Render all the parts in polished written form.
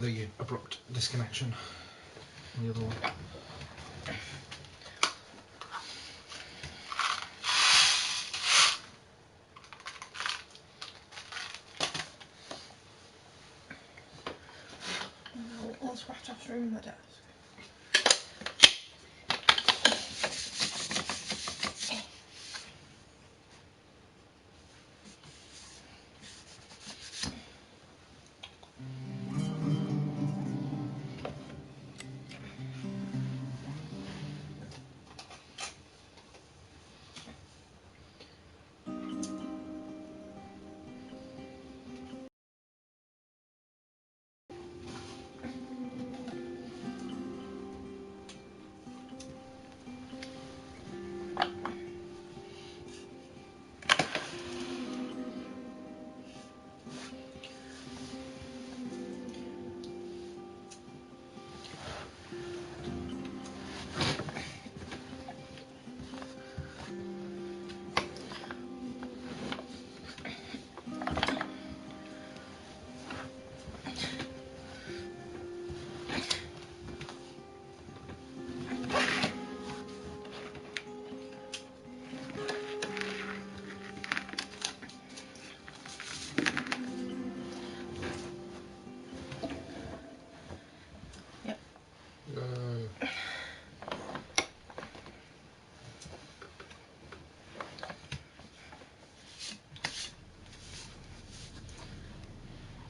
The abrupt disconnection on the other one. All scratch offs room in the desk.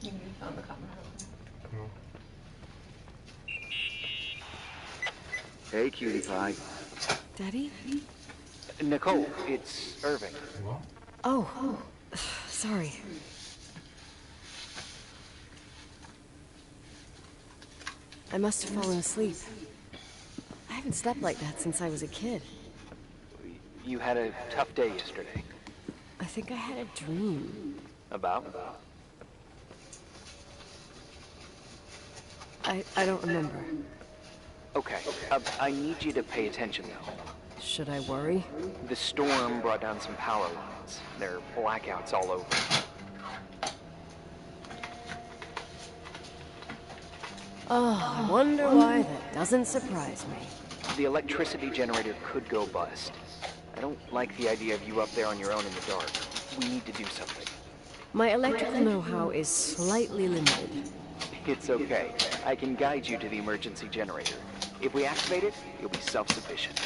You found the camera. No. Hey, cutie pie. Daddy? Nicole, it's Irving. What? Oh, sorry. I must have fallen asleep. I haven't slept like that since I was a kid. You had a tough day yesterday. I think I had a dream. About? I don't remember. Okay, I need you to pay attention, though. Should I worry? The storm brought down some power lines. There are blackouts all over. Oh, I wonder why that doesn't surprise me. The electricity generator could go bust. I don't like the idea of you up there on your own in the dark. We need to do something. My electrical know-how is slightly limited. It's okay. I can guide you to the emergency generator. If we activate it, you'll be self-sufficient.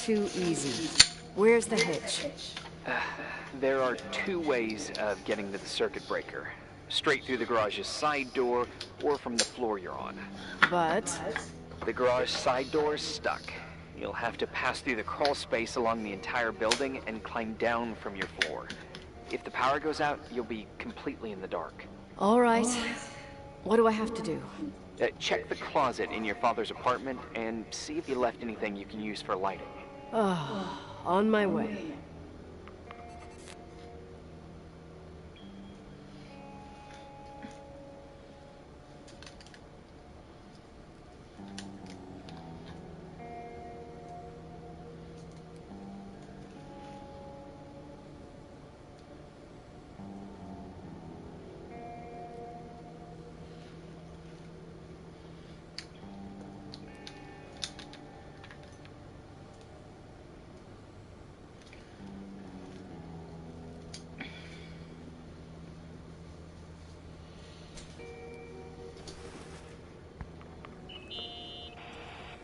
Too easy. Where's the hitch? There are two ways of getting to the circuit breaker. Straight through the garage's side door, or from the floor you're on. But... The garage side door is stuck. You'll have to pass through the crawl space along the entire building and climb down from your floor. If the power goes out, you'll be completely in the dark. all right. What do I have to do? Check the closet in your father's apartment and see if you left anything you can use for lighting. Oh, on my way.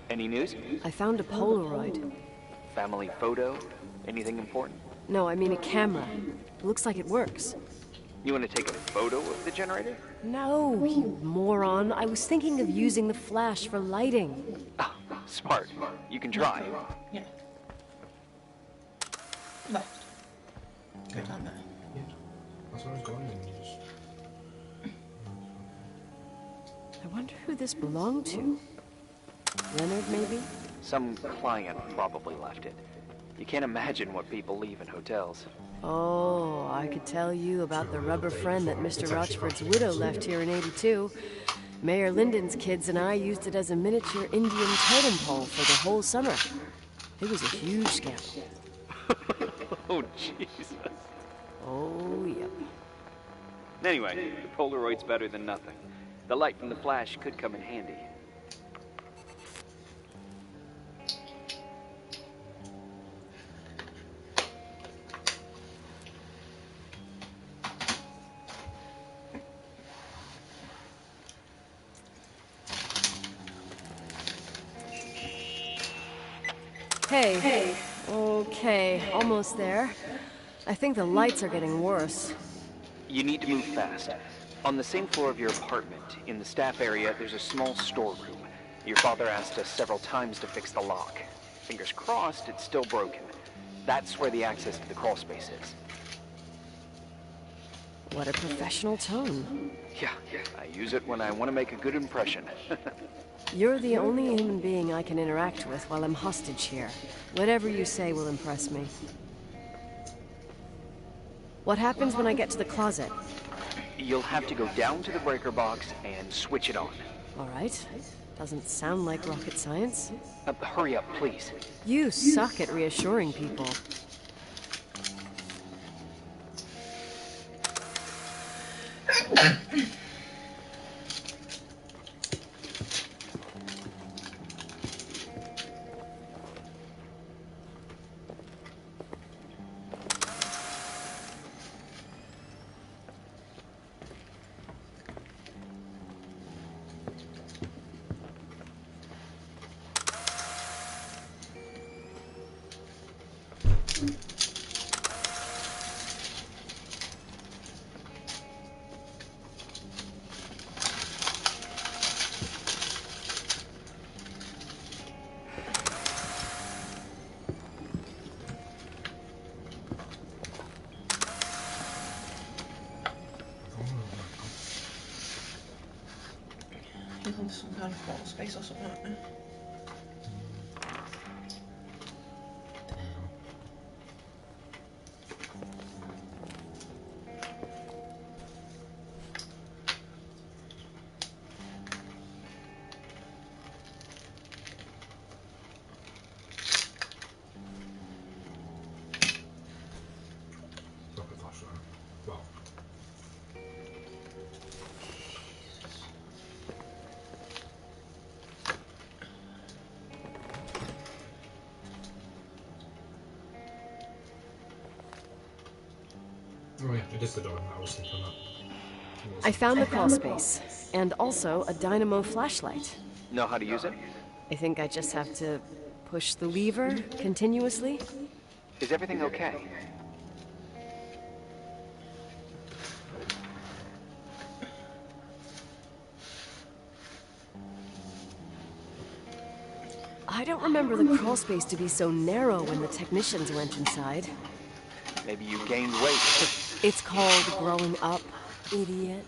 Any news? I found a Polaroid. Family photo? Anything important? No, I mean a camera. Looks like it works. You want to take a photo of the generator? No, you moron. I was thinking of using the flash for lighting. Oh, smart. You can try. Yeah. Left. Go down there. Yeah. That's where I was going. And you just... I wonder who this belonged to. Leonard, maybe? Some client probably left it. You can't imagine what people leave in hotels. Oh, I could tell you about the rubber friend that Mr. Rochford's widow left here in '82. Mayor Lyndon's kids and I used it as a miniature Indian totem pole for the whole summer. It was a huge scandal. Oh, Jesus. Oh, yep. Anyway, the Polaroid's better than nothing. The light from the flash could come in handy. Hey. Okay, almost there. I think the lights are getting worse. You need to move fast. On the same floor of your apartment, in the staff area, there's a small storeroom. Your father asked us several times to fix the lock. Fingers crossed, it's still broken. That's where the access to the crawl space is. What a professional tone. Yeah, I use it when I want to make a good impression. You're the only human being I can interact with while I'm hostage here. Whatever you say will impress me. What happens when I get to the closet? You'll have to go down to the breaker box and switch it on. All right. Doesn't sound like rocket science. Hurry up, please. You suck at reassuring people. He's on some kind of crawl space or something, aren't they? Rocket flashlight. Well. Oh yeah, it is the door. I was thinking that. I found the crawl space, and also a dynamo flashlight. Know how to use it? I think I just have to push the lever continuously. Is everything okay? I don't remember the crawl space to be so narrow when the technicians went inside. Maybe you gained weight. It's called growing up, idiot.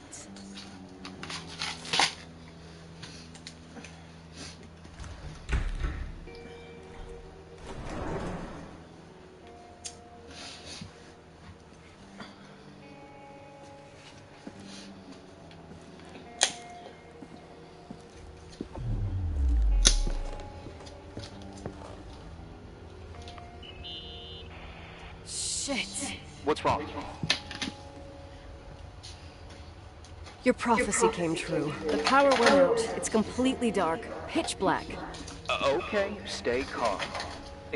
Shit. What's wrong? Your prophecy came true. The power went out. It's completely dark. Pitch black. Okay, stay calm.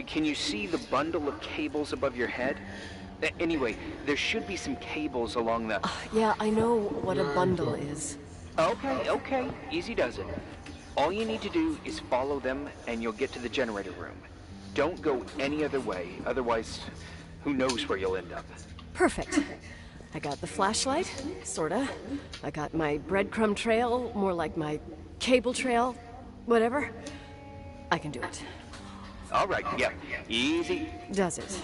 Can you see the bundle of cables above your head? Anyway, there should be some cables along the... Yeah, I know what a bundle is. Okay. Easy does it. All you need to do is follow them and you'll get to the generator room. Don't go any other way, otherwise, who knows where you'll end up. Perfect. I got the flashlight, sorta. I got my breadcrumb trail, more like my cable trail, whatever. I can do it. All right, yeah, easy. Does it?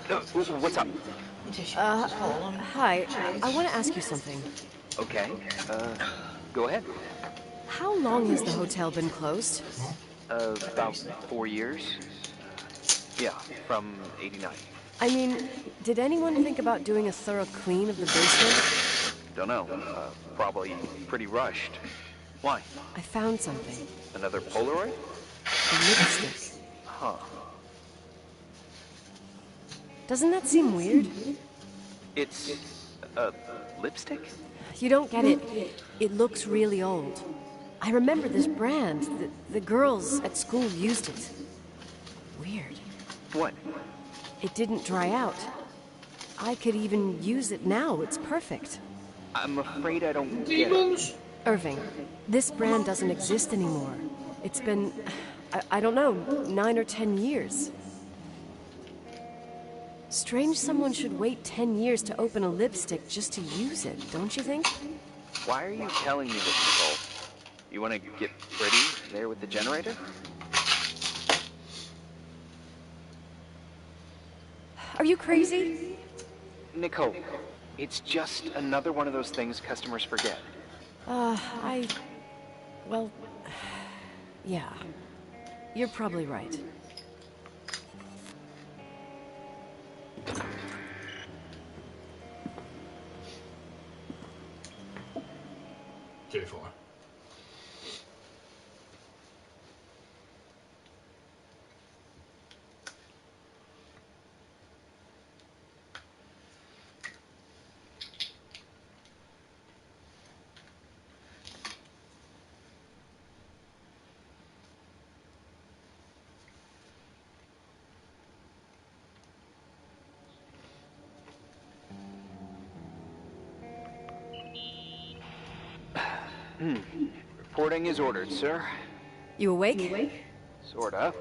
What's up? Hi. I want to ask you something. Okay. Go ahead. How long has the hotel been closed? About 4 years. Yeah, from '89. I mean, did anyone think about doing a thorough clean of the basement? Don't know. Probably pretty rushed. Why? I found something. Another Polaroid? A lipstick. Huh. Doesn't that seem weird? It's a lipstick? You don't get it. It looks really old. I remember this brand. The girls at school used it. Weird. What? It didn't dry out. I could even use it now. It's perfect. I'm afraid I don't get it. Irving, this brand doesn't exist anymore. It's been, I don't know, 9 or 10 years. Strange someone should wait 10 years to open a lipstick just to use it, don't you think? Why are you telling me this, Nicole? You want to get pretty there with the generator? Are you crazy? Nicole, it's just another one of those things customers forget. Well, yeah. You're probably right. Beautiful. Reporting is ordered, sir. You awake? Sorta.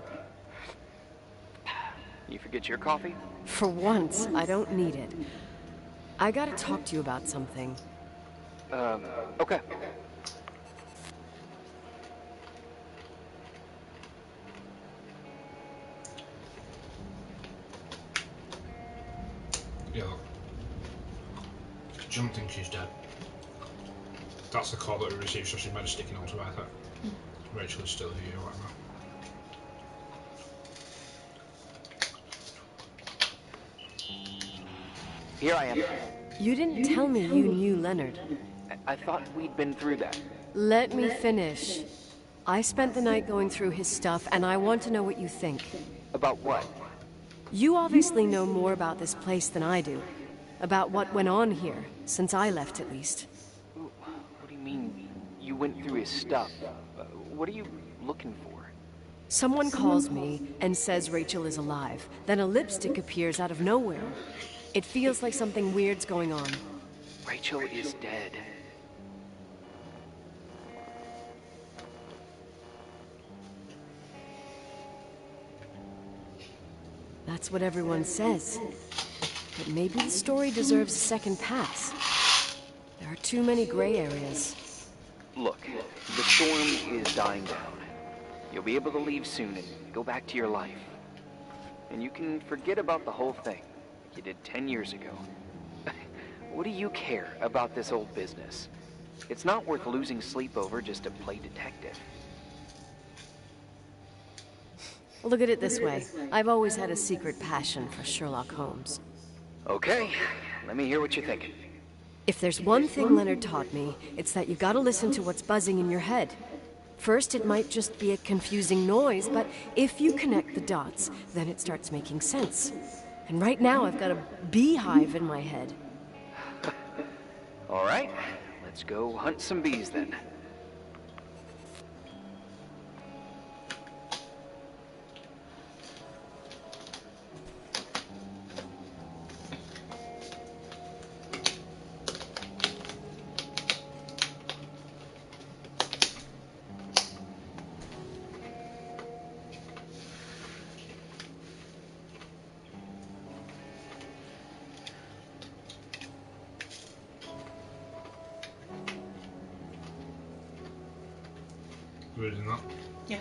You forget your coffee? For once, I don't need it. I gotta talk to you about something. Okay. Yeah, look. John thinks she's dead. That's the call that we received, so she might have sticking onto her. Rachel is still here, or whatever. Here I am. You didn't tell me you knew Leonard. I thought we'd been through that. Let me finish. I spent the night going through his stuff, and I want to know what you think. About what? You obviously know more about this place than I do. About what went on here, since I left at least. What do you mean, you went through his stuff? What are you looking for? Someone calls me and says Rachel is alive. Then a lipstick appears out of nowhere. It feels like something weird's going on. Rachel is dead. That's what everyone says. But maybe the story deserves a second pass. There are too many gray areas. Look, the storm is dying down. You'll be able to leave soon and go back to your life. And you can forget about the whole thing, like you did 10 years ago. What do you care about this old business? It's not worth losing sleep over just to play detective. Look at it this way. I've always had a secret passion for Sherlock Holmes. Okay, let me hear what you're thinking. If there's one thing Leonard taught me, it's that you gotta listen to what's buzzing in your head. First, it might just be a confusing noise, but if you connect the dots, then it starts making sense. And right now, I've got a beehive in my head. All right, let's go hunt some bees then. Reading that. Yeah.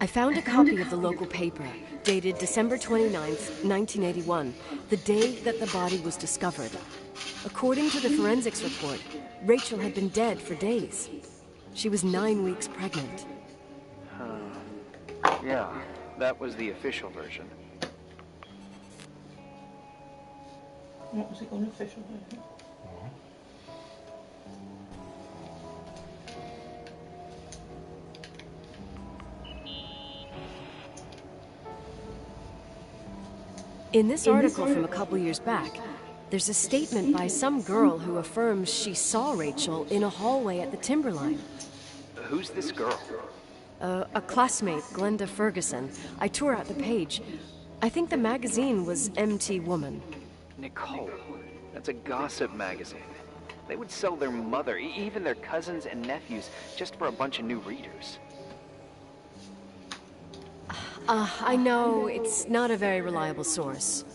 I found a copy of the local paper, dated December 29th, 1981, the day that the body was discovered. According to the forensics report, Rachel had been dead for days. She was 9 weeks pregnant. Yeah, that was the official version. What was it unofficial version? In this article from a couple years back, there's a statement by some girl who affirms she saw Rachel in a hallway at the Timberline. Who's this girl? A classmate, Glenda Ferguson. I tore out the page. I think the magazine was MT Woman. Nicole. That's a gossip magazine. They would sell their mother, even their cousins and nephews, just for a bunch of new readers. I know it's not a very reliable source.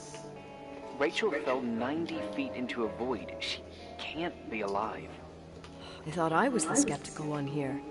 Rachel fell 90 feet into a void. She can't be alive. I thought I was the skeptical one here.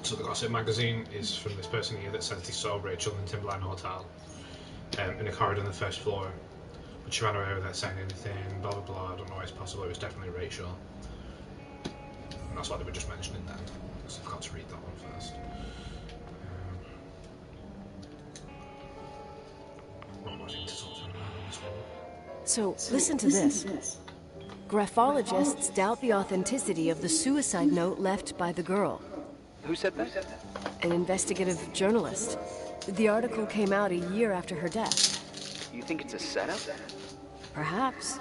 So the gossip magazine is from this person here that says they saw Rachel in the Timberline Hotel in a corridor on the first floor, but she ran away without saying anything, blah blah blah. I don't know why it's possible. It was definitely Rachel, and that's why they were just mentioning that. So I've got to read that one first. What was it to talk to them about this one? So, listen to this. Graphologists doubt the authenticity of the suicide note left by the girl. Who said that? An investigative journalist. The article came out a year after her death. You think it's a setup? Perhaps.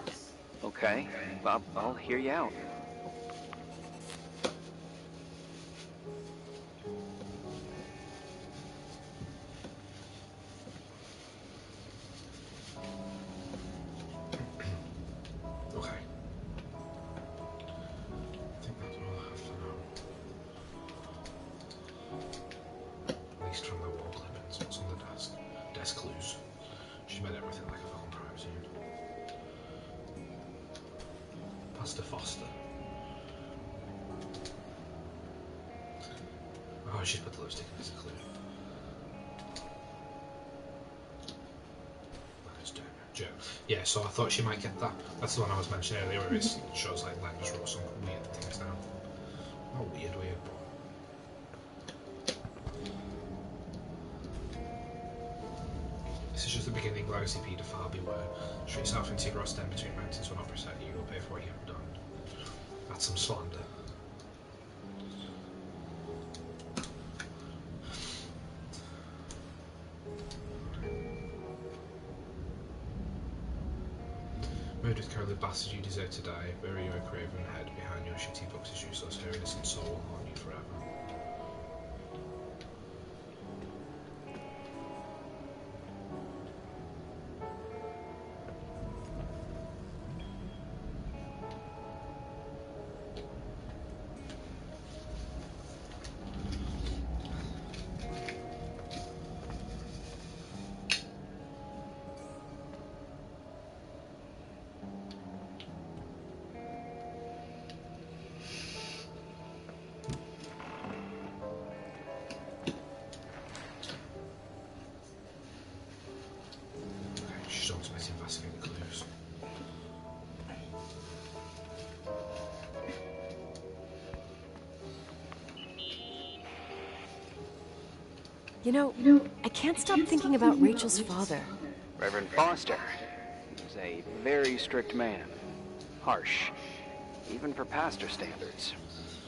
Okay, I'll hear you out. Okay. I think that's all I have to know. At least from the wall clippings, what's on the desk. Desk clues. She made everything like a fucking crime scene. Pastor Foster. Oh, she's put the lipstick in as a clue. Joe. Yeah, so I thought she might get that. That's the one I was mentioning earlier, where it shows like Len just wrote some weird things down. Not weird, but. This is just the beginning. Legacy paedophile, beware. Street south in Tigros, then between mountains will not protect you. You'll pay for what you have done. That's some slander. Murdered cowardly bastard, you deserve to die. Bury your craven head behind your shitty books is useless. Her innocent soul will haunt you forever. She's on to investigate the clues. You know, I can't stop thinking about Rachel's father. Reverend Foster. He was a very strict man. Harsh. Even for pastor standards.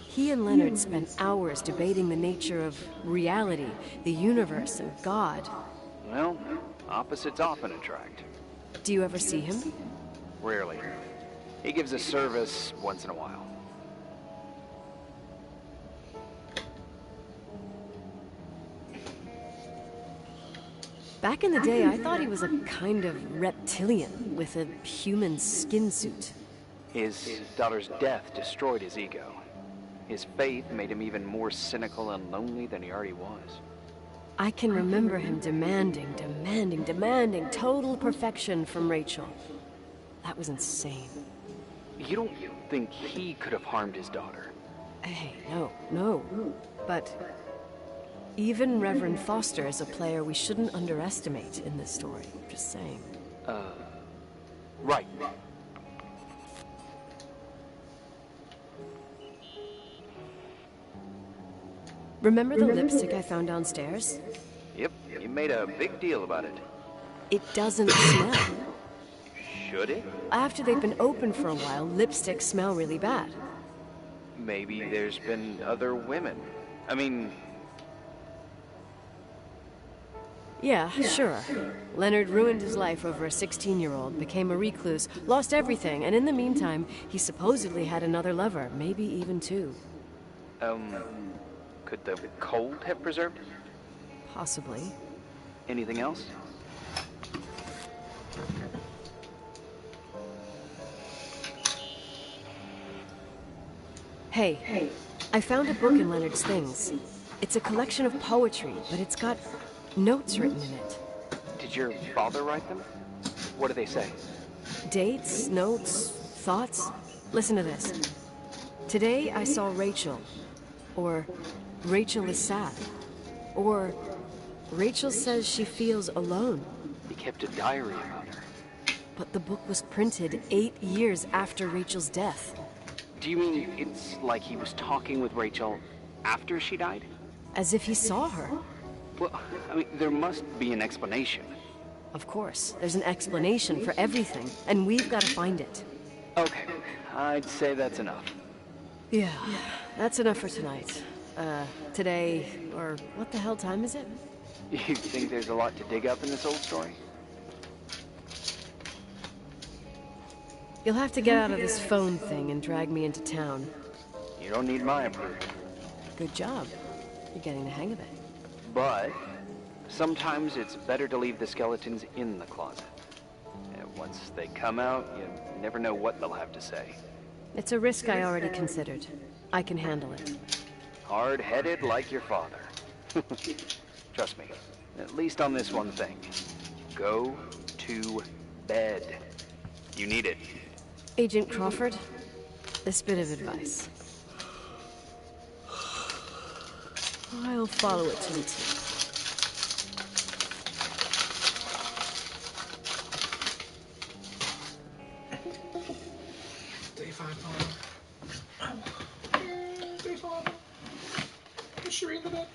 He and Leonard spent hours debating the nature of reality, the universe, and God. Well, opposites often attract. Do you ever see him? Rarely. He gives a service once in a while. Back in the day, I thought he was a kind of reptilian with a human skin suit. His daughter's death destroyed his ego. His faith made him even more cynical and lonely than he already was. I can remember him demanding total perfection from Rachel. That was insane. You don't think he could have harmed his daughter? Hey, no. But even Reverend Foster is a player we shouldn't underestimate in this story. Just saying. Right. Remember the lipstick I found downstairs? Yep, you made a big deal about it. It doesn't smell. Should it? After they've been open for a while, lipsticks smell really bad. Maybe there's been other women. I mean... Yeah, sure. Leonard ruined his life over a 16-year-old, became a recluse, lost everything, and in the meantime, he supposedly had another lover, maybe even two. Could the cold have preserved it? Possibly. Anything else? Hey, I found a book in Leonard's things. It's a collection of poetry, but it's got notes written in it. Did your father write them? What do they say? Dates, notes, thoughts. Listen to this. Today I saw Rachel. Or Rachel is sad. Or Rachel says she feels alone. He kept a diary about her. But the book was printed 8 years after Rachel's death. Do you mean it's like he was talking with Rachel after she died? As if he saw her. Well, I mean, there must be an explanation. Of course, there's an explanation for everything, and we've got to find it. Okay, I'd say that's enough. Yeah, that's enough for tonight. Today, or what the hell time is it? You think there's a lot to dig up in this old story? You'll have to get out of this phone thing and drag me into town. You don't need my approval. Good job. You're getting the hang of it. But sometimes it's better to leave the skeletons in the closet. And once they come out, you never know what they'll have to say. It's a risk I already considered. I can handle it. Hard-headed like your father. Trust me, at least on this one thing. Go to bed. You need it. Agent Crawford, this bit of advice. I'll follow it to the T. Day 5, Mom. Day 5. Is she in the bed?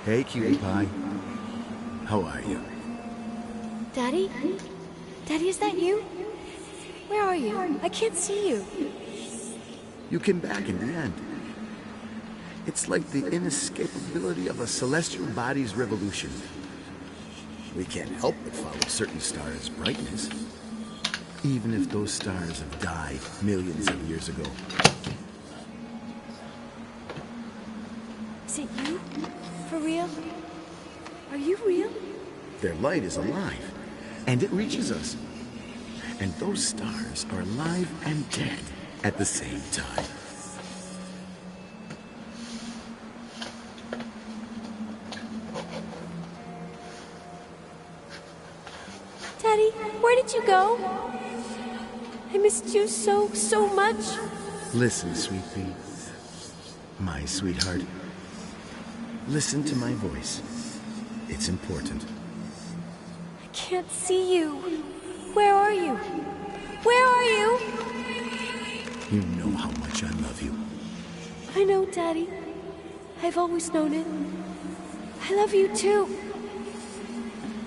Hey, cutie pie. How are you? Daddy? Daddy, is that you? Where are you? I can't see you. You came back in the end. It's like the inescapability of a celestial body's revolution. We can't help but follow certain stars' brightness, even if those stars have died millions of years ago. Is it you? For real? Are you real? Their light is alive, and it reaches us. And those stars are alive and dead at the same time. Daddy, where did you go? I missed you so much. Listen, sweet pea. My sweetheart. Listen to my voice. It's important. I can't see you. Where are you? Where are you? You know how much I love you. I know, Daddy. I've always known it. I love you too.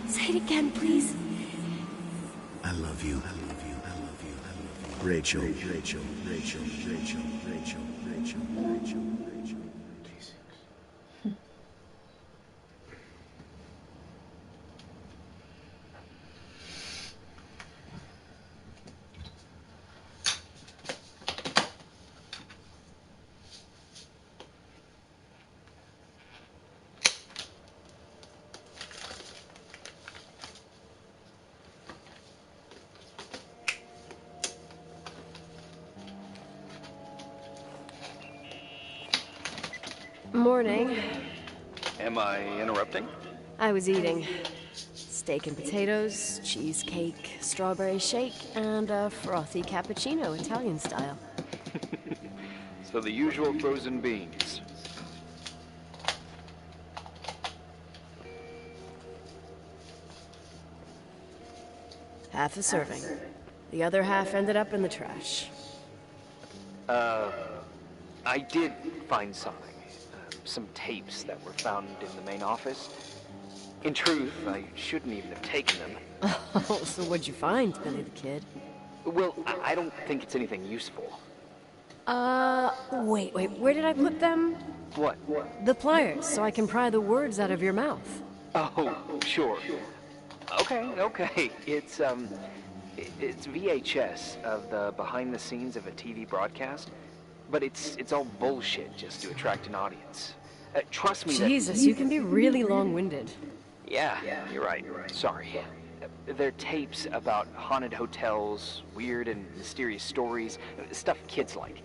Say it again, please. I love you. I love you. I love you. I love you. Rachel, Rachel, Rachel, Rachel, Rachel, Rachel, Rachel, Rachel. Morning. Am I interrupting? I was eating steak and potatoes, cheesecake, strawberry shake, and a frothy cappuccino, Italian style. So the usual frozen beans. Half a serving. The other half ended up in the trash. I did find something. Some tapes that were found in the main office. In truth, I shouldn't even have taken them. Oh, so what'd you find, Billy the Kid? Well, I don't think it's anything useful. Wait, where did I put them? What? The pliers, so I can pry the words out of your mouth. Oh, sure. Okay. It's VHS of the behind the scenes of a TV broadcast, but it's all bullshit just to attract an audience. Trust me. Jesus, you can be really long-winded. Yeah, you're right. Sorry. They're tapes about haunted hotels, weird and mysterious stories, stuff kids like.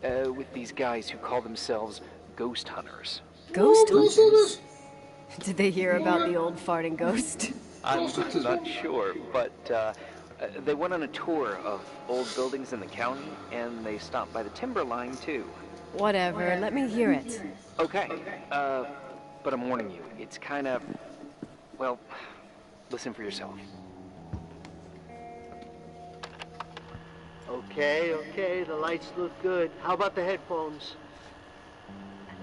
With these guys who call themselves ghost hunters. Ghost hunters? Did they hear about the old farting ghost? I'm not sure, but they went on a tour of old buildings in the county, and they stopped by the timber line, too. Whatever, let me hear it. Okay, but I'm warning you, it's kind of... Well, listen for yourself. Okay, the lights look good. How about the headphones?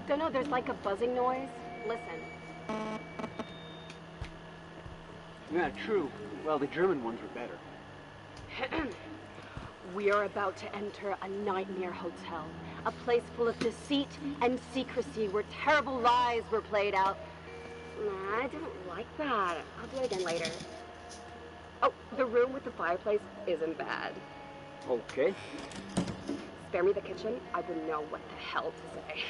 Don't know, there's like a buzzing noise. Listen. Yeah, true. Well, the German ones were better. We are about to enter a nightmare hotel. A place full of deceit and secrecy where terrible lies were played out. Nah, I didn't like that. I'll do it again later. Oh, the room with the fireplace isn't bad. Okay. Spare me the kitchen. I wouldn't know what the hell to say.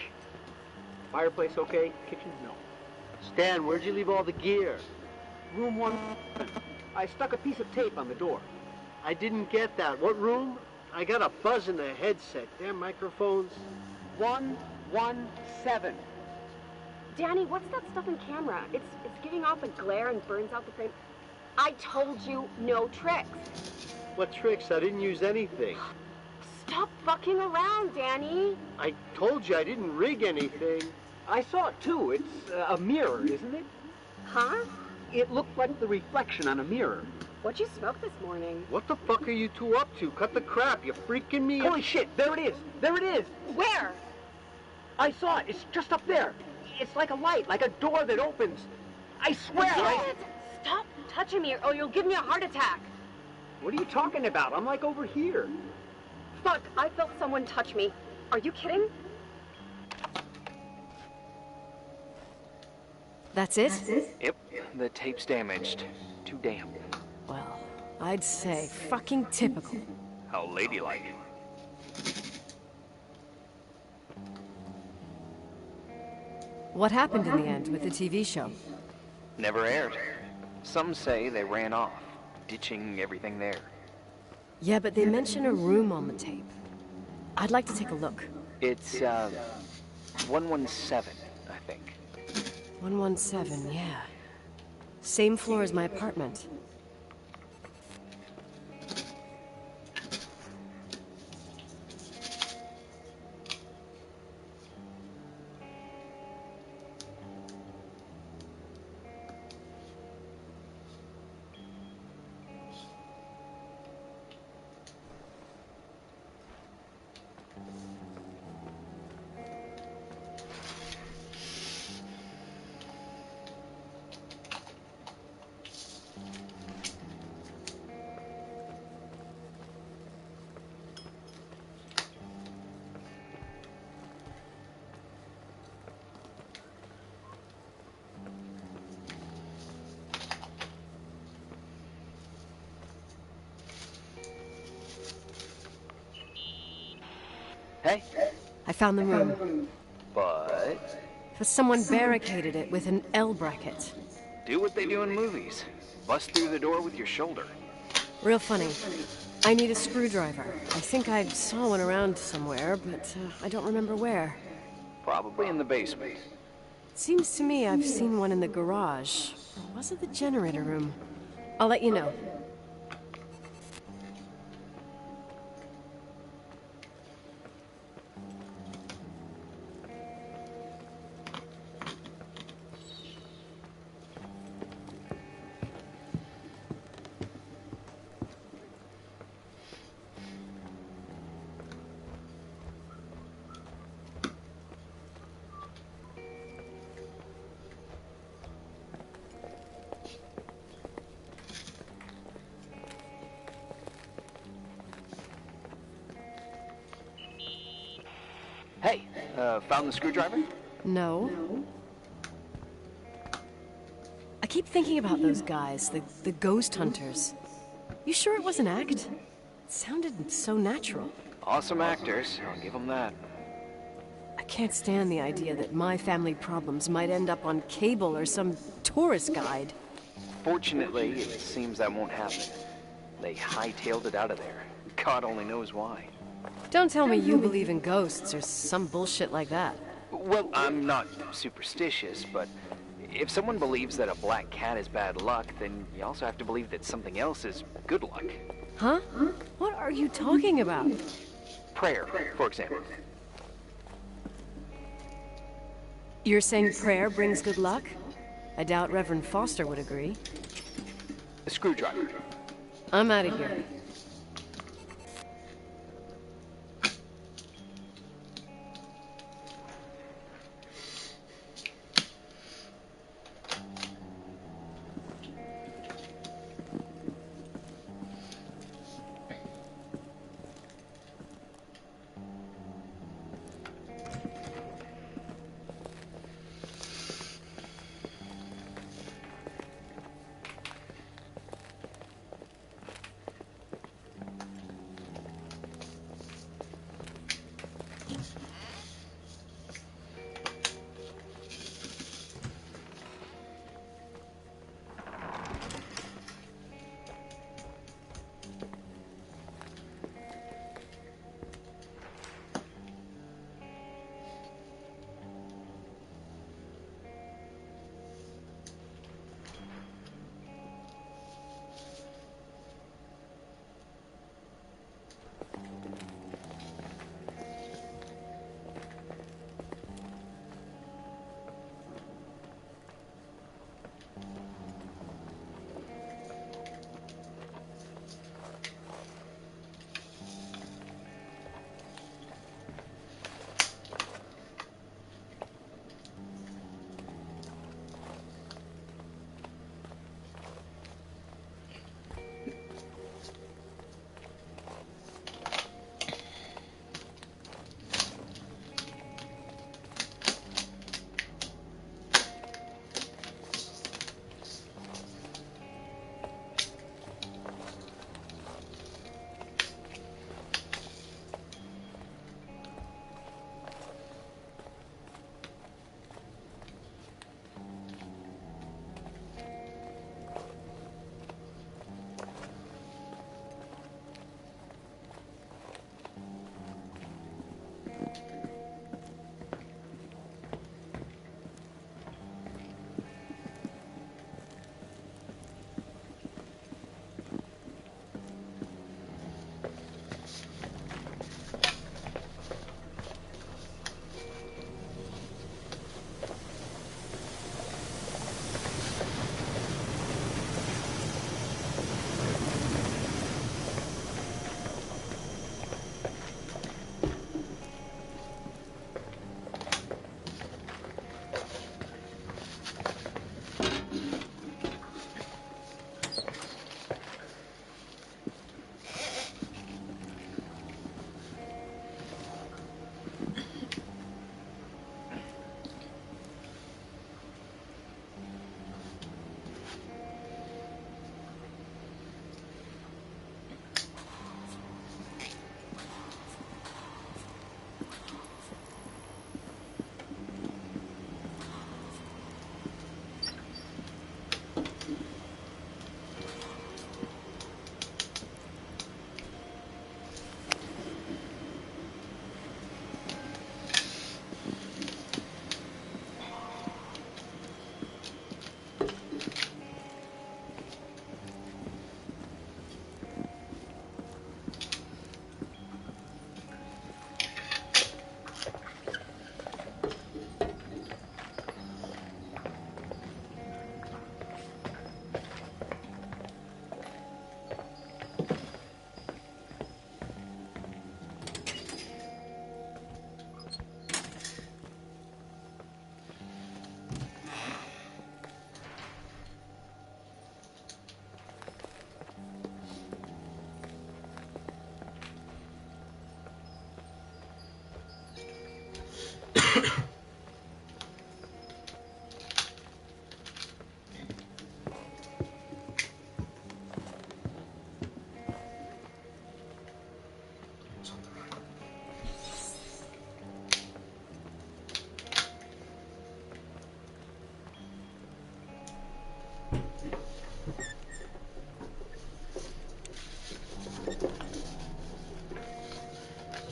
Fireplace okay? Kitchen no. Stan, where'd you leave all the gear? Room 1. I stuck a piece of tape on the door. I didn't get that. What room? I got a buzz in the headset. Damn microphones. 117. Danny, what's that stuff in camera? It's giving off a glare and burns out the frame. I told you no tricks. What tricks? I didn't use anything. Stop fucking around, Danny. I told you I didn't rig anything. I saw it too. It's a mirror, isn't it? Huh? It looked like the reflection on a mirror. What'd you smoke this morning? What the fuck are you two up to? Cut the crap. You're freaking me out. Holy shit, there it is. There it is. Where? I saw it. It's just up there. It's like a light, like a door that opens. I swear. Stop touching me or you'll give me a heart attack. What are you talking about? I'm like over here. Fuck, I felt someone touch me. Are you kidding? That's it? Yep, the tape's damaged. Too damn. Well, I'd say fucking typical. How ladylike. What happened in the end with the TV show? Never aired. Some say they ran off, ditching everything there. Yeah, but they mention a room on the tape. I'd like to take a look. It's, 117, I think. 117, yeah. Same floor as my apartment. Hey, I found the room, but but someone barricaded it with an L bracket. do what they do in movies. Bust through the door with your shoulder. Real funny. I need a screwdriver. I think I saw one around somewhere, but I don't remember where. Probably in the basement. Seems to me I've seen one in the garage. Or was it the generator room? I'll let you know. Hey, found the screwdriver? No. I keep thinking about those guys, the ghost hunters. You sure it was an act? It sounded so natural. Awesome actors, I'll give them that. I can't stand the idea that my family problems might end up on cable or some tourist guide. Fortunately, it seems that won't happen. They hightailed it out of there. God only knows why. Don't tell me you believe in ghosts or some bullshit like that. Well, I'm not superstitious, but if someone believes that a black cat is bad luck, then you also have to believe that something else is good luck. Huh? What are you talking about? Prayer, for example. You're saying prayer brings good luck? I doubt Reverend Foster would agree. A screwdriver. I'm out of here.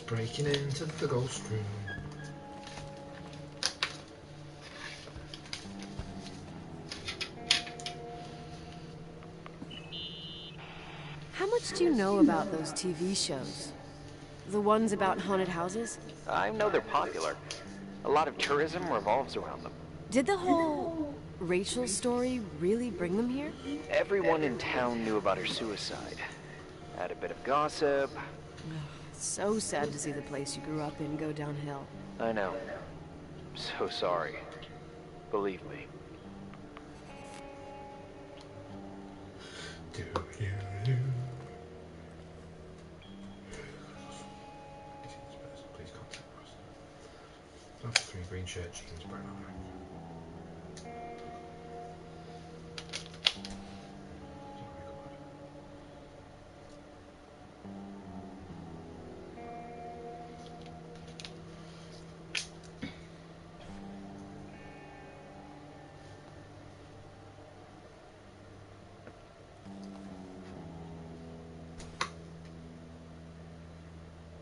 Breaking into the ghost room. How much do you know about those TV shows? The ones about haunted houses? I know they're popular. A lot of tourism revolves around them. Did the whole Rachel story really bring them here? Everyone in town knew about her suicide. Had a bit of gossip. So sad to see the place you grew up in go downhill. I know. So sorry. Believe me. Do you do? Please contact us. After 3 green shirt jeans, brown eye.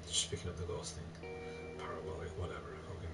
Just picking up the ghost thing. Parabolic, whatever. Okay.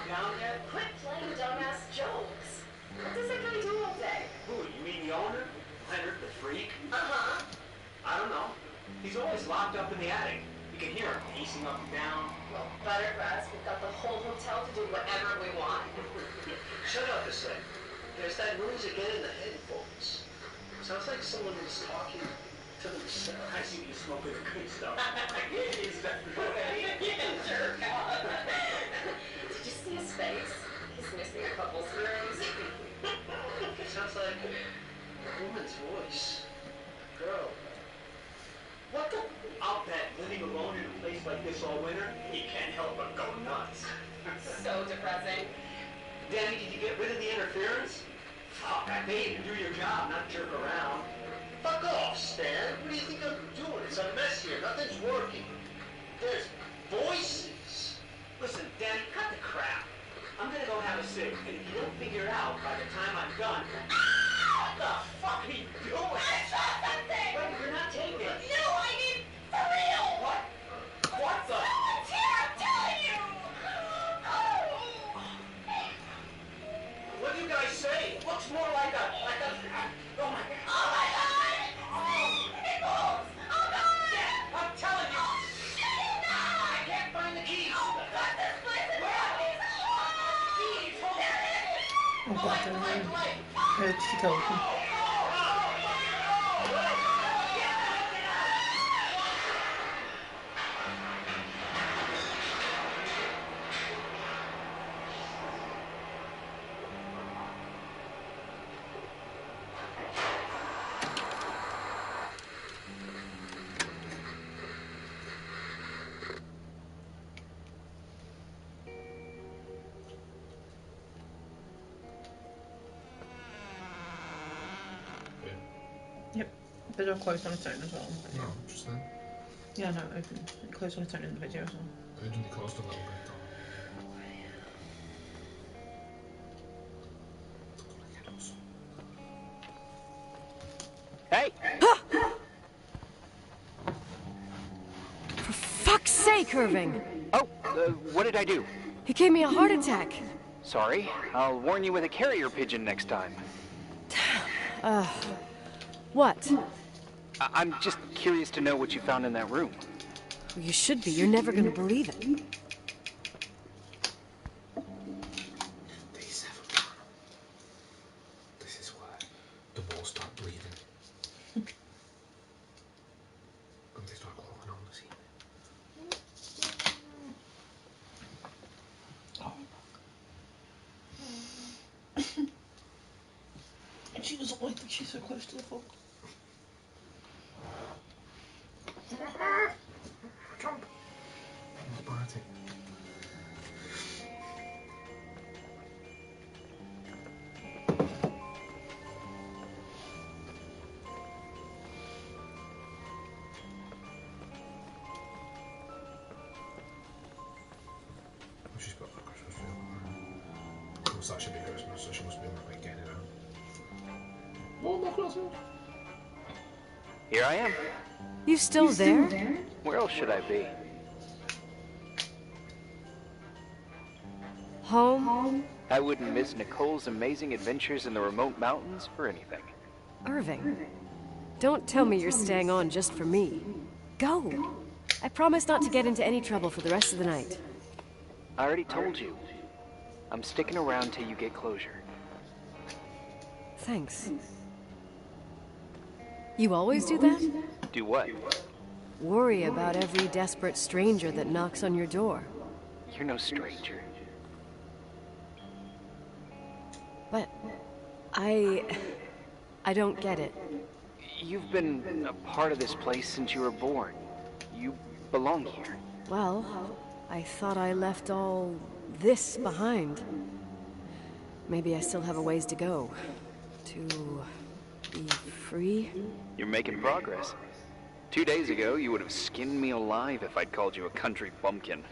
Down there? Quit playing dumbass jokes. What does that guy do all day? Who, you mean the owner? Leonard the freak? Uh-huh. I don't know. He's always locked up in the attic. You can hear him pacing up and down. Well, Buttergrass, we've got the whole hotel to do whatever we want. Shut up a sec. There's that noise again in the head, folks. Sounds like someone was talking to themselves. I see you smoking the good stuff. Is that right? Yeah, jerk. Did you see his face? His multiple screws. It sounds like a woman's voice. Girl. What the? I'll bet living alone in a place like this all winter, you can't help but go nuts. So depressing. Danny, did you get rid of the interference? Fuck, I pay you to do your job, not jerk around. Fuck off, Stan. What do you think I'm doing? It's a mess here. Nothing's working. There's voices. Listen, Danny, cut the crap. I'm gonna go have a cig, and if you don't figure it out by the time I'm done... What the fuck are you doing? I saw something! Wait, you're not taking it. No, I mean, for real! What? What the... Someone's here, I'm telling you! What do you guys say? It looks more like a... Oh my God. Oh my God! It moves! Oh God! Yeah, I'm telling you. No! I can't find the keys. Oh God, this place is fucking Keys, hold Oh god, I don't know. on. Where did she go? Yep. The door closed on its own as well. No, just then. Yeah, no, open. It closed on its own in the video as well. It only closed a little bit though. Hey! For fuck's sake, Irving! Oh, what did I do? He gave me a heart attack. Sorry. I'll warn you with a carrier pigeon next time. What? I'm just curious to know what you found in that room. Well, you should be. You're never gonna believe it. This is why the walls start bleeding. And they start crawling on the ceiling. And she was like, she's so close to the fuck. Jump! It's party. She's got the Christmas tree up. Of course, that should be Christmas, so she must be like getting it out. Oh, no Christmas! Here I am. You still there? Where else should I be? Home? I wouldn't miss Nicole's amazing adventures in the remote mountains for anything. Irving, don't tell me you're staying on just for me. Go! I promise not to get into any trouble for the rest of the night. I already told you. I'm sticking around till you get closure. Thanks. You always do that? Do what? Worry about every desperate stranger that knocks on your door. You're no stranger. But I don't get it. You've been a part of this place since you were born. You belong here. Well, I thought I left all this behind. Maybe I still have a ways to go. To be free? You're making progress. 2 days ago, you would have skinned me alive if I'd called you a country bumpkin.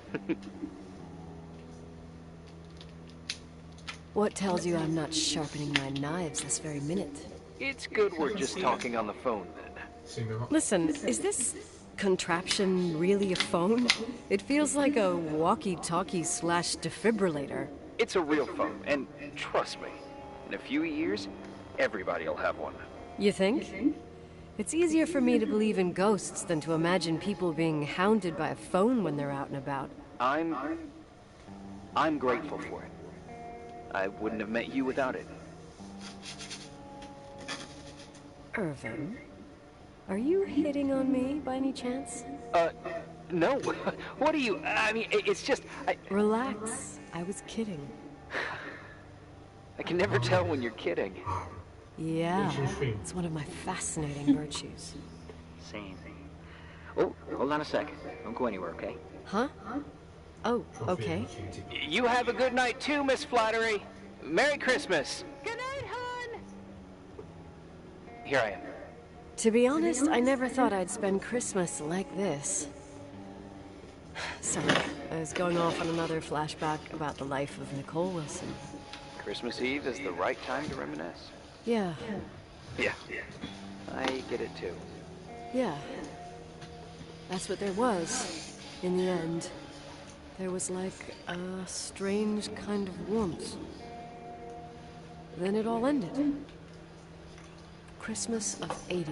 What tells you I'm not sharpening my knives this very minute? It's good we're just talking on the phone, then. Listen, is this contraption really a phone? It feels like a walkie-talkie / defibrillator. It's a real phone, and trust me, in a few years, everybody'll have one. You think? It's easier for me to believe in ghosts than to imagine people being hounded by a phone when they're out and about. I'm grateful for it. I wouldn't have met you without it. Irving, are you hitting on me by any chance? No. What are you... I mean, it's just... Relax. I was kidding. I can never tell when you're kidding. Yeah, it's one of my fascinating virtues. Same. Oh, hold on a sec. Don't go anywhere, okay? Huh? Oh, okay. You have a good night too, Miss Flattery. Merry Christmas. Good night, hon. Here I am. To be honest, I never thought I'd spend Christmas like this. Sorry, I was going off on another flashback about the life of Nicole Wilson. Christmas Eve is the right time to reminisce. Yeah, Yeah. I get it too. yeah. That's what there was, in the end. There was like a strange kind of warmth. Then it all ended. Christmas of '80.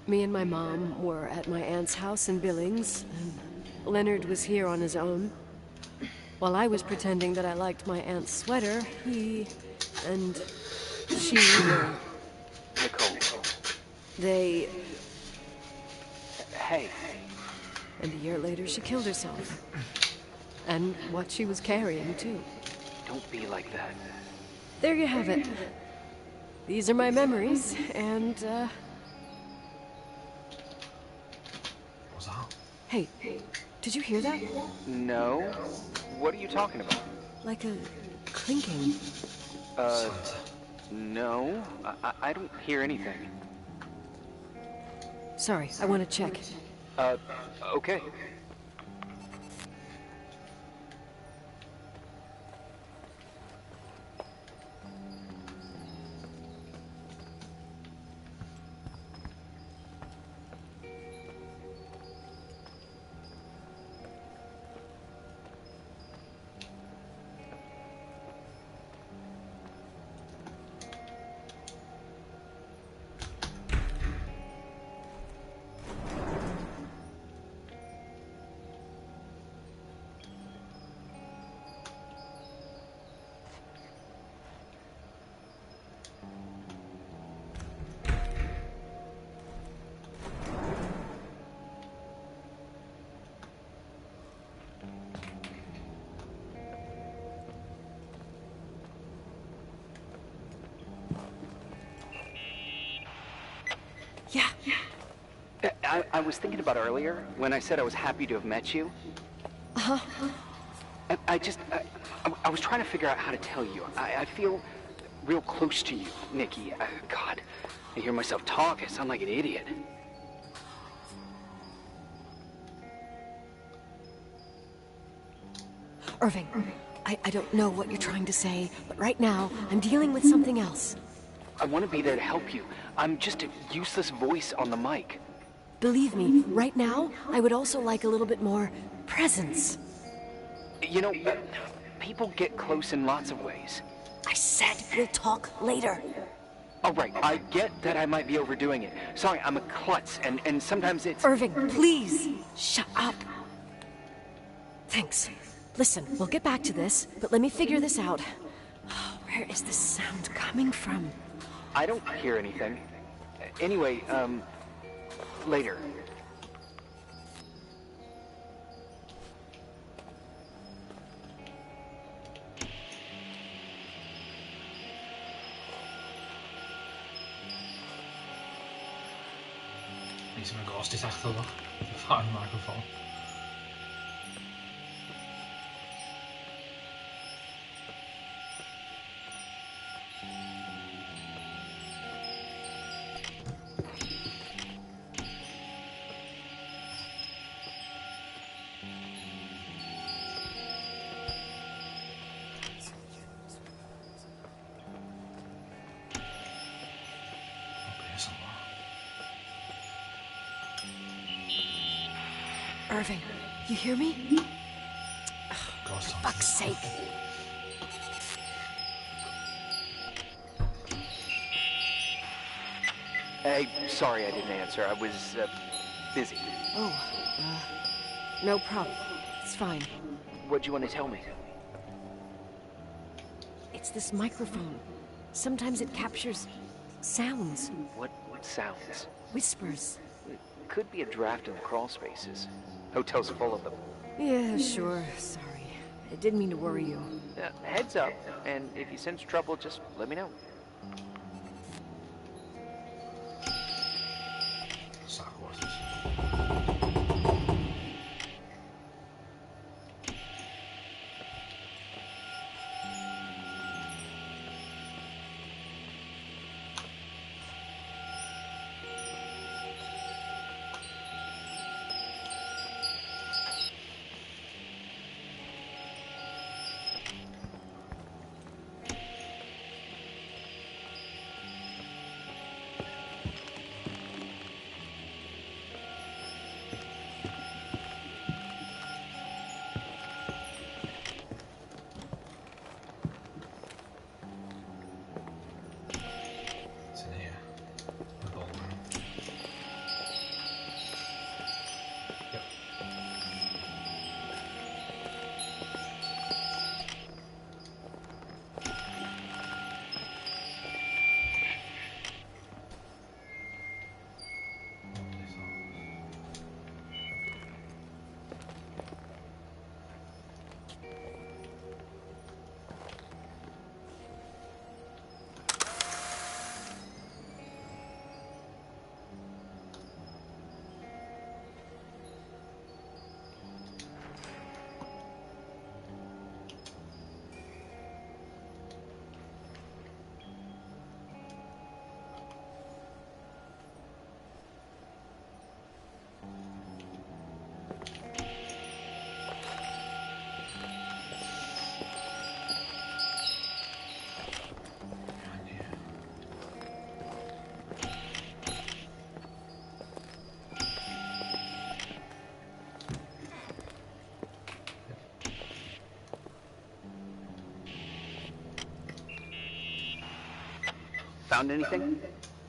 Me and my mom were at my aunt's house in Billings, and Leonard was here on his own. While I was pretending that I liked my aunt's sweater, he and she were... Nicole. They... Hey. And a year later, she killed herself. And what she was carrying, too. Don't be like that. There you have it. These are my memories, and, What's that? Hey, did you hear that? No. What are you talking about? Like a clinking. Santa. No. I don't hear anything. Sorry, I want to check. Okay. Yeah. I was thinking about earlier when I said I was happy to have met you. Uh-huh. I was trying to figure out how to tell you. I feel real close to you, Nikki. God, I hear myself talk. I sound like an idiot. Irving, I don't know what you're trying to say, but right now, I'm dealing with something else. I want to be there to help you. I'm just a useless voice on the mic. Believe me, right now, I would also like a little bit more presence. You know, people get close in lots of ways. I said we'll talk later. All right, I get that I might be overdoing it. Sorry, I'm a klutz, and sometimes it's... Irving, please, shut up. Thanks. Listen, we'll get back to this, but let me figure this out. Where is this sound coming from? I don't hear anything. Anyway, later. Need some ghost detector though. Find the microphone. Irving, you hear me? Ghost For fuck's sake. Hey, sorry I didn't answer. I was, busy. Oh, no problem. It's fine. What'd you want to tell me? It's this microphone. Sometimes it captures sounds, What sounds? whispers. It could be a draft in the crawl spaces. Hotels full of them. Yeah, sure. Sorry. I didn't mean to worry you. Heads up, and if you sense trouble, just let me know. Sack horses. It's in here. The ballroom. Yep. Found anything?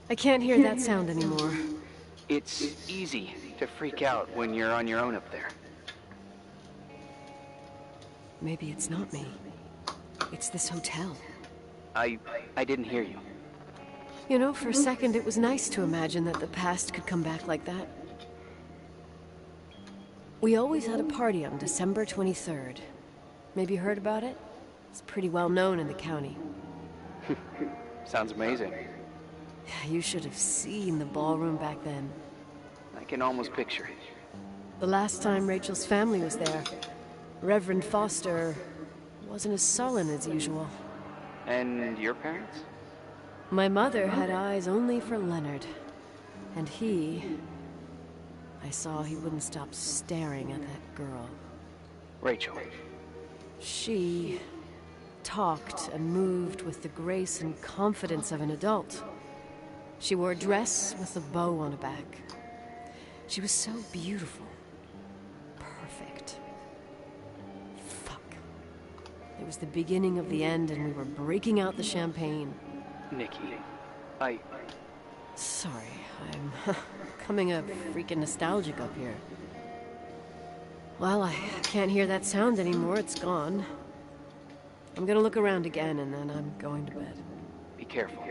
I can't hear that sound anymore. It's easy to freak out when you're on your own up there. Maybe it's not me. It's this hotel. I didn't hear you. You know, for a second it was nice to imagine that the past could come back like that. We always had a party on December 23rd. Maybe you heard about it? It's pretty well known in the county. Sounds amazing. You should have seen the ballroom back then. I can almost picture it. The last time Rachel's family was there, Reverend Foster wasn't as sullen as usual. And your parents? My mother had eyes only for Leonard. And I saw he wouldn't stop staring at that girl. Rachel. She talked and moved with the grace and confidence of an adult. She wore a dress with a bow on her back. She was so beautiful. Perfect. Fuck. It was the beginning of the end, and we were breaking out the champagne. Nikki, Sorry, I'm becoming a freaking nostalgic up here. Well, I can't hear that sound anymore. It's gone. I'm gonna look around again, and then I'm going to bed. Be careful.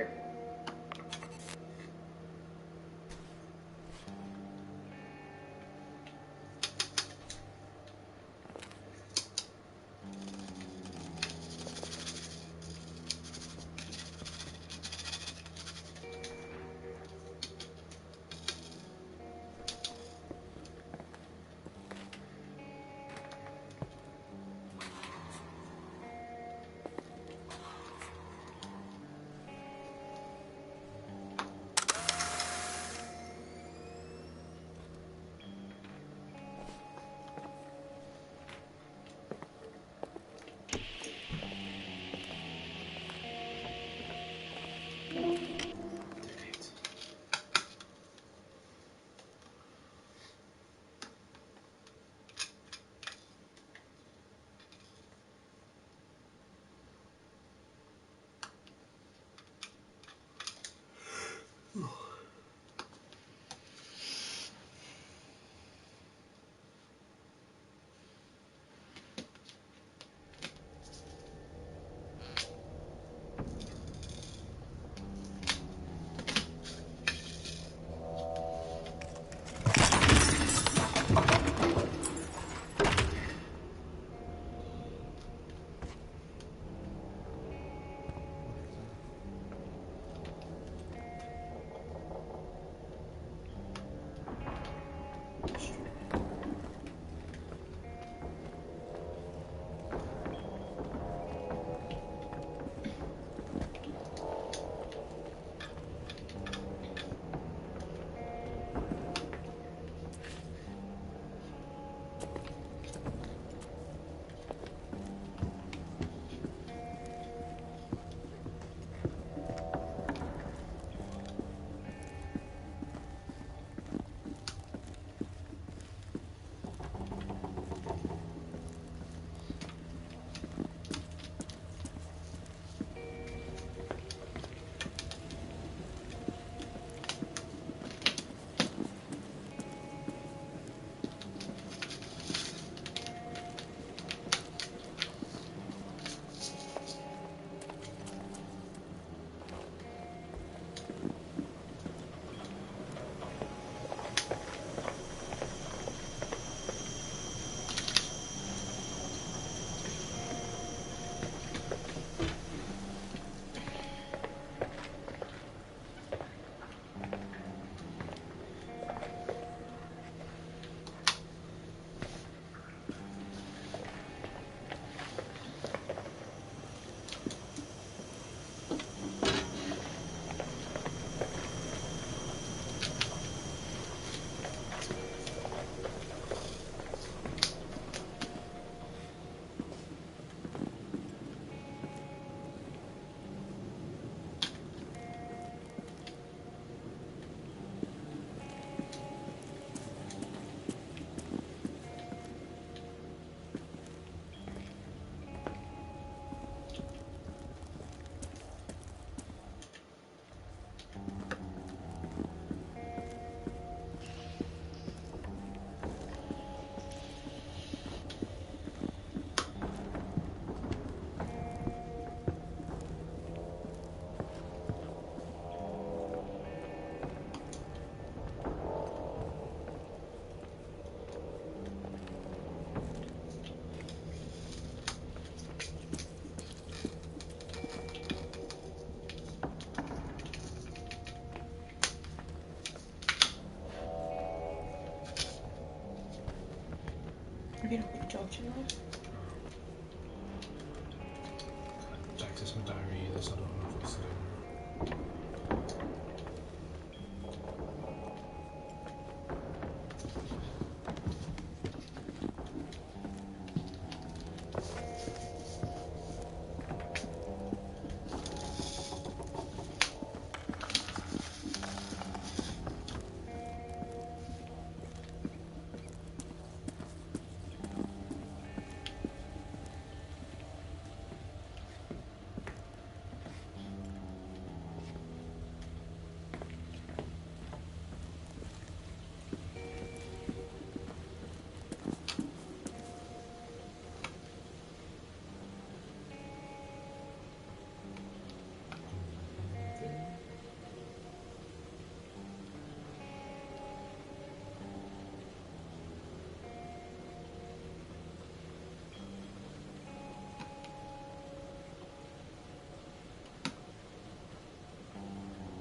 access my diary either, so I don't know if it's to do.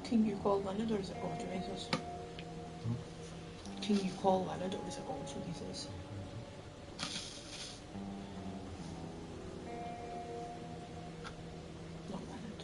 Can you call Leonard or is it Rodriguez? Can you call Leonard or is it Rodriguez? Not Leonard.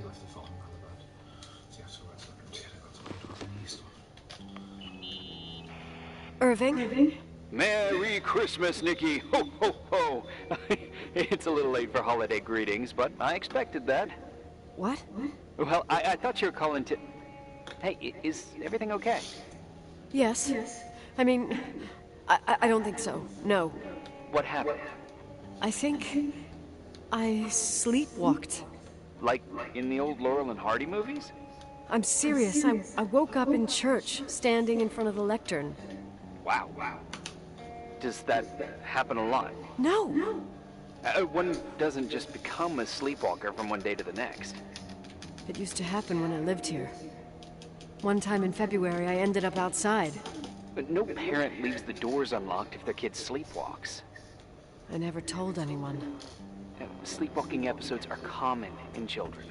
The phone rather bad. So yeah, so let's look into it. That's what I'm doing. Irving? Merry Christmas, Nikki! Ho, ho, ho! It's a little late for holiday greetings, but I expected that. What? Well, I thought you were calling to... Hey, is everything okay? Yes. I mean, I don't think so. No. What happened? I think I sleepwalked. Like in the old Laurel and Hardy movies? I'm serious. I woke up in church, standing in front of the lectern. Wow. Does that happen a lot? No. One doesn't just become a sleepwalker from one day to the next. It used to happen when I lived here. One time in February, I ended up outside. But no parent leaves the doors unlocked if their kid sleepwalks. I never told anyone. Sleepwalking episodes are common in children.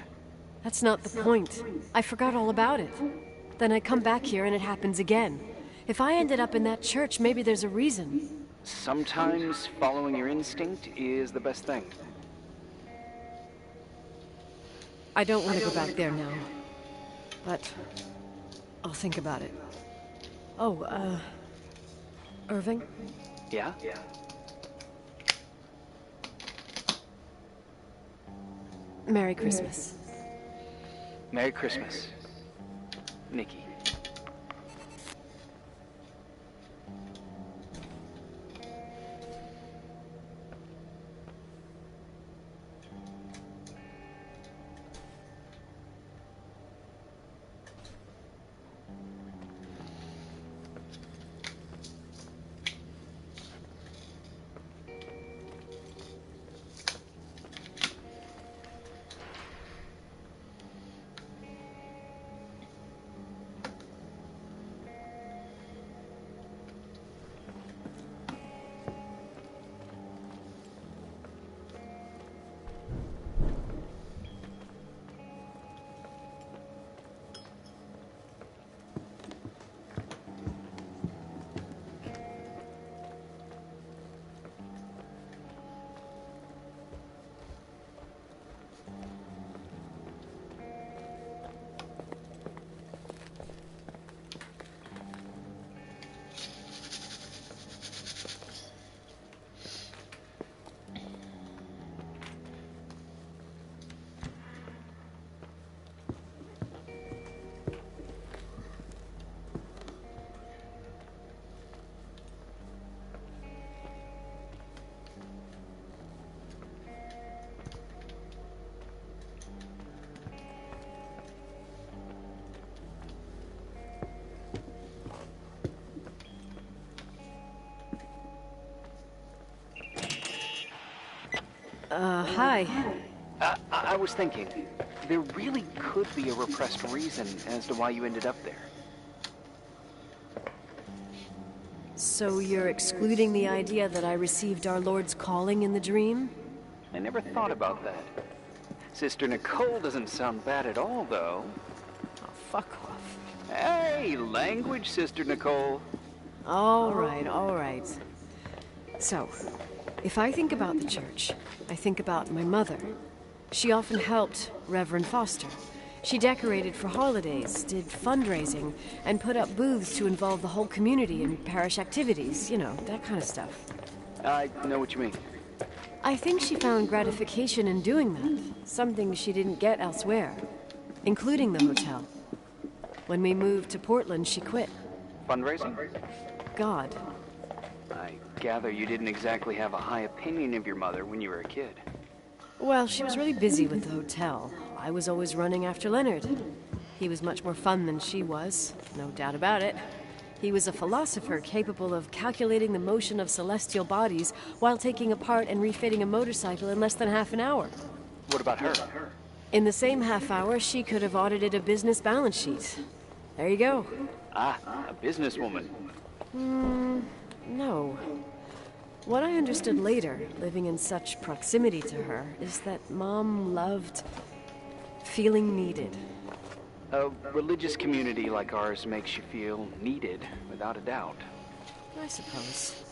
That's not the point. I forgot all about it. Then I come back here and it happens again. If I ended up in that church, maybe there's a reason. Sometimes following your instinct is the best thing. I don't want to go back there now. But I'll think about it. Oh, Irving? Yeah? Merry Christmas. Merry Christmas, Nikki. Hi. I was thinking, there really could be a repressed reason as to why you ended up there. So you're excluding the idea that I received our Lord's calling in the dream? I never thought about that. Sister Nicole doesn't sound bad at all, though. Oh, fuck off. Hey, language, Sister Nicole. All right. So, if I think about the church, I think about my mother. She often helped Reverend Foster. She decorated for holidays, did fundraising, and put up booths to involve the whole community in parish activities, you know, that kind of stuff. I know what you mean. I think she found gratification in doing that, something she didn't get elsewhere, including the hotel. When we moved to Portland, she quit. Fundraising? God. I gather you didn't exactly have a high opinion of your mother when you were a kid. Well, she was really busy with the hotel. I was always running after Leonard. He was much more fun than she was, no doubt about it. He was a philosopher capable of calculating the motion of celestial bodies while taking apart and refitting a motorcycle in less than half an hour. What about her? In the same half hour, she could have audited a business balance sheet. There you go. Ah, a businesswoman. No. What I understood later, living in such proximity to her, is that Mom loved feeling needed. A religious community like ours makes you feel needed, without a doubt. I suppose.